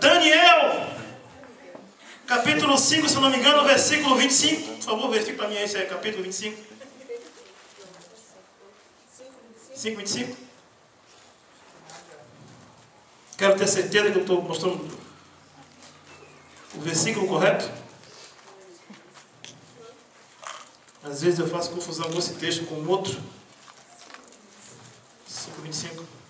Daniel, capítulo 5, se eu não me engano, versículo 25. Por favor, verifique para mim esse é capítulo 25. 5, 25. Quero ter certeza que eu estou mostrando o versículo correto. Às vezes eu faço confusão com esse texto com o outro. 5, 25.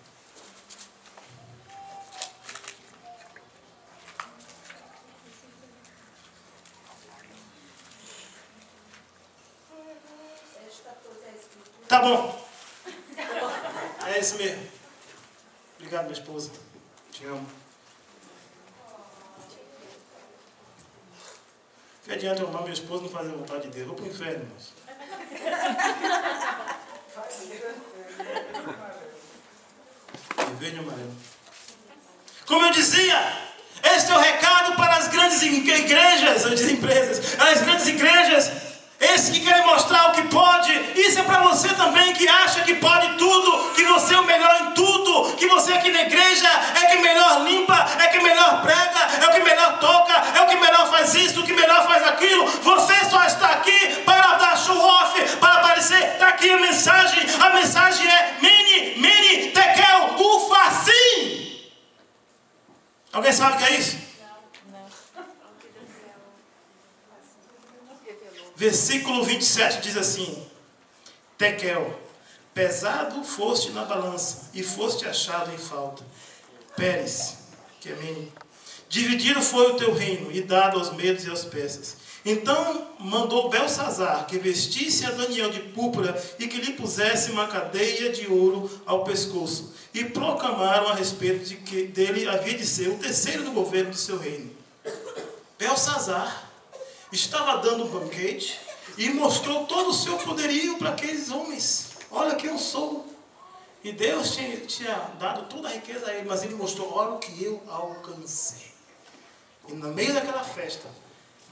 Tá bom. É isso mesmo. Obrigado, minha esposa. Te amo. Que adianta eu amar minha esposa e não fazer a vontade de Deus? Vou para o inferno, irmãos. Verde e amarelo. Como eu dizia, este é o recado para as grandes igrejas, as empresas, as grandes igrejas. Esse que quer mostrar o que pode, isso é para você também que acha que pode tudo, que você é o melhor em tudo, que você aqui na igreja é que melhor limpa, é que melhor prega, é o que melhor toca, é o que melhor faz isso, o que melhor faz aquilo. Você só está aqui para dar show off, para aparecer. Está aqui a mensagem é Mene, Mene, Tekel, Ufasim. Alguém sabe o que é isso? Versículo 27 diz assim: Tekel, pesado foste na balança e foste achado em falta. Pérez, que é Mene, dividido foi o teu reino e dado aos medos e aos persas. Então mandou Belsazar que vestisse a Daniel de púrpura e que lhe pusesse uma cadeia de ouro ao pescoço. E proclamaram a respeito de que dele havia de ser o terceiro do governo do seu reino. Belsazar estava dando um banquete e mostrou todo o seu poderio para aqueles homens. Olha quem eu sou. E Deus tinha dado toda a riqueza a ele, mas ele mostrou: olha o que eu alcancei. E no meio daquela festa,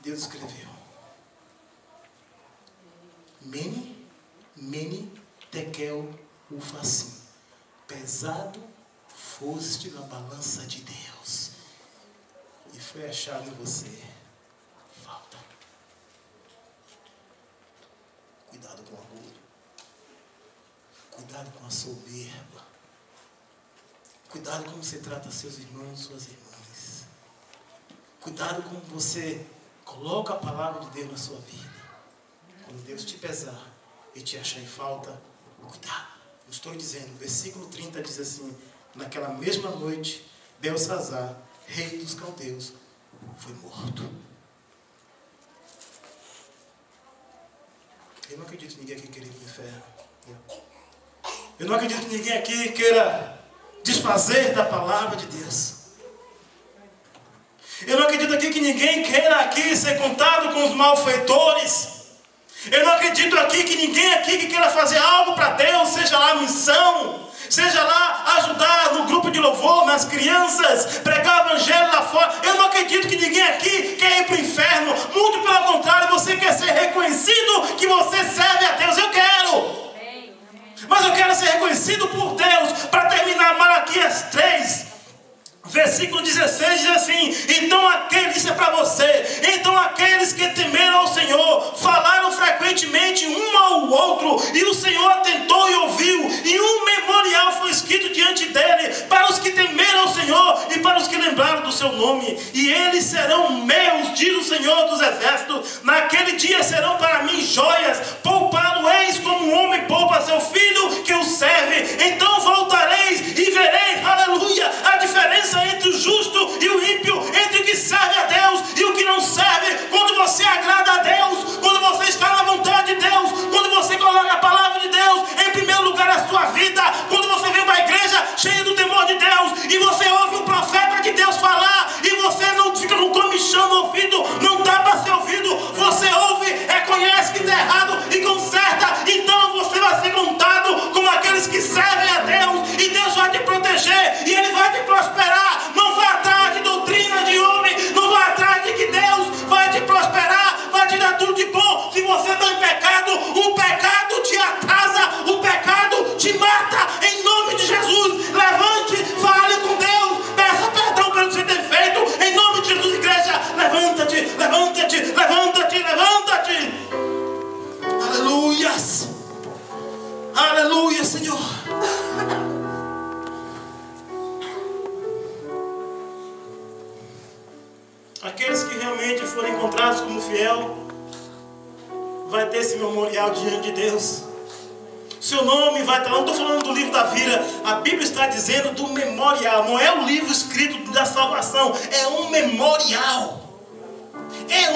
Deus escreveu: Mene, Mene, Tekel, Ufasim. Pesado foste na balança de Deus e foi achado em você falta. Cuidado com o orgulho. Cuidado com a soberba. Cuidado como você trata seus irmãos, suas irmãs. Cuidado como você coloca a palavra de Deus na sua vida. Quando Deus te pesar e te achar em falta, cuidado. Eu estou dizendo, o versículo 30 diz assim: naquela mesma noite, Belsazar, rei dos caldeus, foi morto. Eu não acredito que ninguém aqui queira ir para o inferno. Eu não acredito que ninguém aqui queira desfazer da palavra de Deus. Eu não acredito aqui que ninguém queira aqui ser contado com os malfeitores. Eu não acredito aqui que ninguém aqui que queira fazer algo para Deus, seja lá missão, seja lá ajudar no grupo de louvor, nas crianças, pregar o evangelho lá fora. Eu não acredito que ninguém aqui quer ir para o inferno. Muito pelo contrário, você quer ser reconhecido que você serve a Deus. Eu quero. Mas eu quero ser reconhecido por Deus. Para terminar, Malaquias 3, versículo 16 diz assim: então aqueles, isso é para você, então aqueles que temeram ao Senhor falaram frequentemente um ao outro, e o Senhor atentou e ouviu, e um memorial foi escrito diante dele para os que temeram ao Senhor e para os que lembraram do seu nome. E eles serão meus, diz o Senhor dos exércitos. Naquele dia serão para mim joias, poupá-lo-eis como um homem poupa seu filho que o serve. Então voltareis e vereis, aleluia, a diferença entre o justo e o ímpio, entre o que serve a Deus e o que não serve. Quando você agrada a Deus, quando você está na vontade de Deus, quando você coloca a palavra de Deus em primeiro lugar na sua vida, quando você vem para a igreja cheia do temor de Deus e você ouve um profeta de Deus falar e você não fica no comichão no ouvido, não dá para ser ouvido, você ouve, reconhece que está errado e conserta, então você vai ser contado Aqueles que realmente forem encontrados como fiel, vai ter esse memorial diante de Deus. Seu nome vai estar lá. Não estou falando do livro da vida. A Bíblia está dizendo do memorial. Não é o livro escrito da salvação. É um memorial.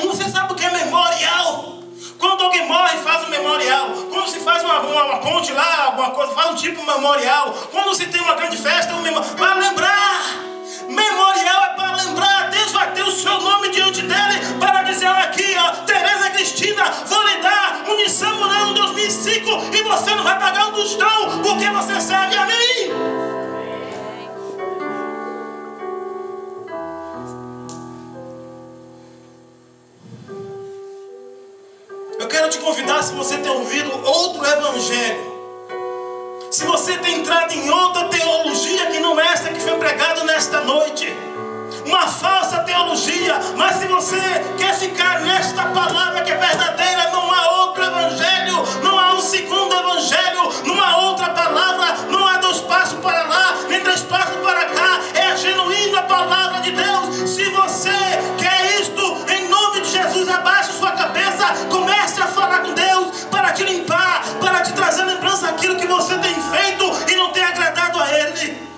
Você sabe o que é memorial? Quando alguém morre, faz um memorial. Quando se faz uma ponte lá, alguma coisa, faz um tipo de memorial. Quando se tem uma grande festa, um memorial. Para lembrar. Memorial é para lembrar. Deus vai ter o seu nome diante dele para dizer: olha aqui, ó, Tereza Cristina, vou lhe dar um Nissan Murano 2005 e você não vai pagar um tostão porque você serve a mim. Eu quero te convidar, se você tem ouvido outro evangelho, se você tem entrado em outra teologia que não é esta que foi pregada nesta noite, uma falsa teologia, mas se você quer ficar nesta palavra que é verdadeira, não há outro evangelho, não há um segundo evangelho, não há outra palavra, não há 2 passos para lá, nem 3 passos para cá, é a genuína palavra de Deus. Se você quer isto, em nome de Jesus, abaixe sua cabeça, comece a falar com Deus para te limpar, para te trazer lembrança daquilo que você tem feito e não tem agradado a Ele.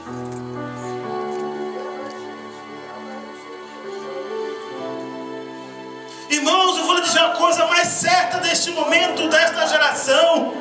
Irmãos, eu vou lhe dizer uma coisa mais certa deste momento, desta geração.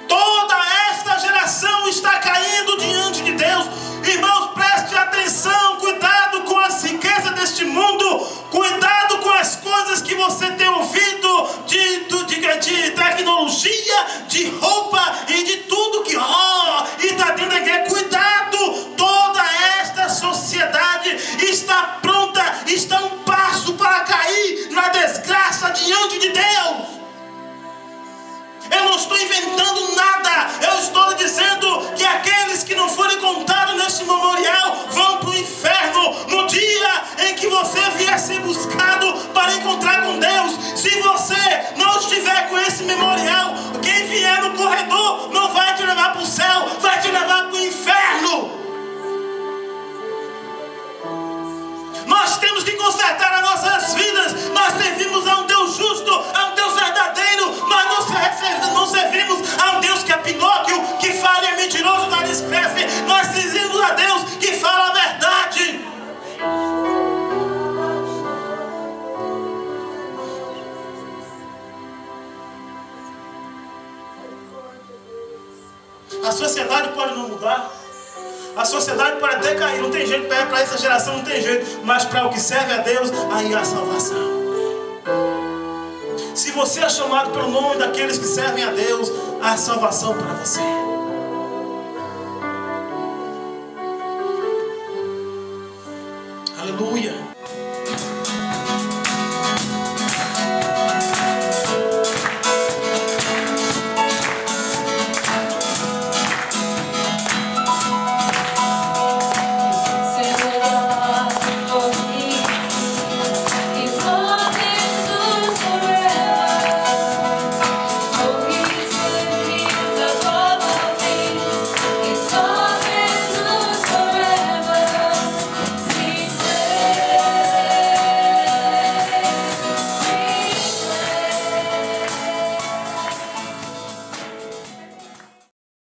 Toda esta geração está caindo diante de Deus. Irmãos, preste atenção, cuidado com as riquezas deste mundo, cuidado com as coisas que você tem ouvido de tecnologia, de roupa e de tudo que e está dentro da igreja. Cuidado, toda esta sociedade está pronta, está um passo para cair na desgraça diante de Deus. Eu não estou inventando nada, eu estou dizendo que aqueles que não forem contados neste memorial vão para o inferno no dia em que você vier ser buscado para encontrar com Deus. Se você não estiver com esse memorial, quem vier no corredor não vai te levar para o céu, vai te levar para o inferno. Nós temos que consertar as nossas vidas. Nós servimos a um Deus justo, a um Deus verdadeiro. Nós não servimos a um Deus que é Pinóquio, que fala e é mentiroso, nariz cresce. Nós servimos a Deus que fala a verdade. A sociedade pode não mudar. A sociedade pode até cair, não tem jeito, para essa geração não tem jeito, mas para o que serve a Deus, aí há salvação. Se você é chamado pelo nome daqueles que servem a Deus, há salvação para você. Aleluia.